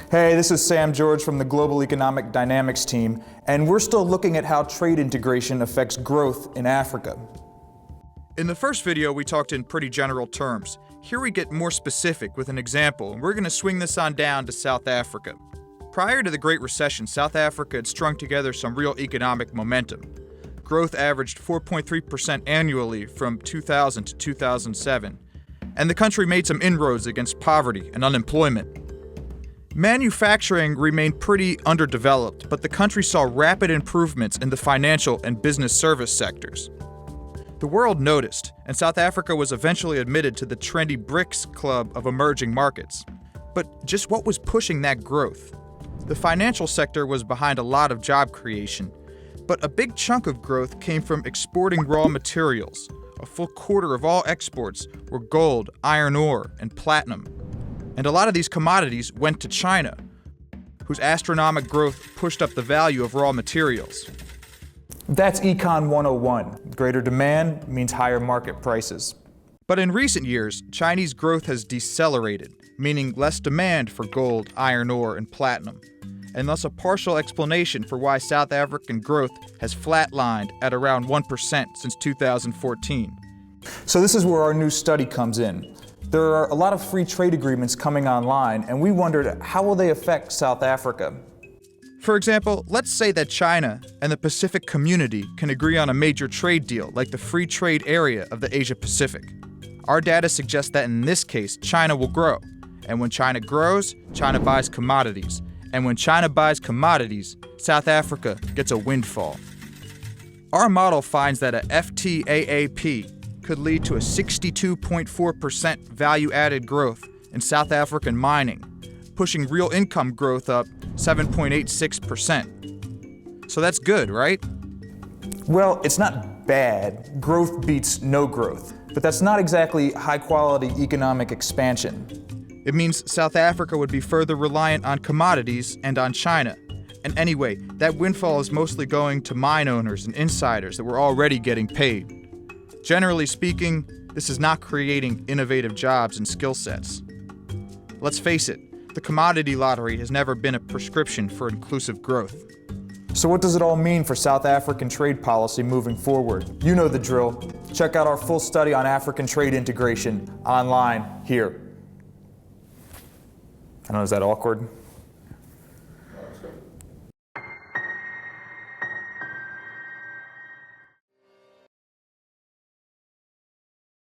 Hey, this is Sam George from the Global Economic Dynamics team, and we're still looking at how trade integration affects growth in Africa. In the first video, we talked in pretty general terms. Here we get more specific with an example, and we're going to swing this on down to South Africa. Prior to the Great Recession, South Africa had strung together some real economic momentum. Growth averaged 4.3% annually from 2000 to 2007, and the country made some inroads against poverty and unemployment. Manufacturing remained pretty underdeveloped, but the country saw rapid improvements in the financial and business service sectors. The world noticed, and South Africa was eventually admitted to the trendy BRICS club of emerging markets. But just what was pushing that growth? The financial sector was behind a lot of job creation, but a big chunk of growth came from exporting raw materials. A full quarter of all exports were gold, iron ore, and platinum. And a lot of these commodities went to China, whose astronomical growth pushed up the value of raw materials. That's Econ 101. Greater demand means higher market prices. But in recent years, Chinese growth has decelerated, meaning less demand for gold, iron ore, and platinum, and thus a partial explanation for why South African growth has flatlined at around 1% since 2014. So this is where our new study comes in. There are a lot of free trade agreements coming online, and we wondered, how will they affect South Africa? For example, let's say that China and the Pacific community can agree on a major trade deal like the free trade area of the Asia-Pacific. Our data suggests that in this case, China will grow. And when China grows, China buys commodities. And when China buys commodities, South Africa gets a windfall. Our model finds that a FTAAP could lead to a 62.4% value-added growth in South African mining, pushing real income growth up 7.86%. So that's good, right? Well, it's not bad. Growth beats no growth. But that's not exactly high-quality economic expansion. It means South Africa would be further reliant on commodities and on China. And anyway, that windfall is mostly going to mine owners and insiders that were already getting paid. Generally speaking, this is not creating innovative jobs and skill sets. Let's face it, the commodity lottery has never been a prescription for inclusive growth. So what does it all mean for South African trade policy moving forward? You know the drill. Check out our full study on African trade integration online here. I know, is that awkward?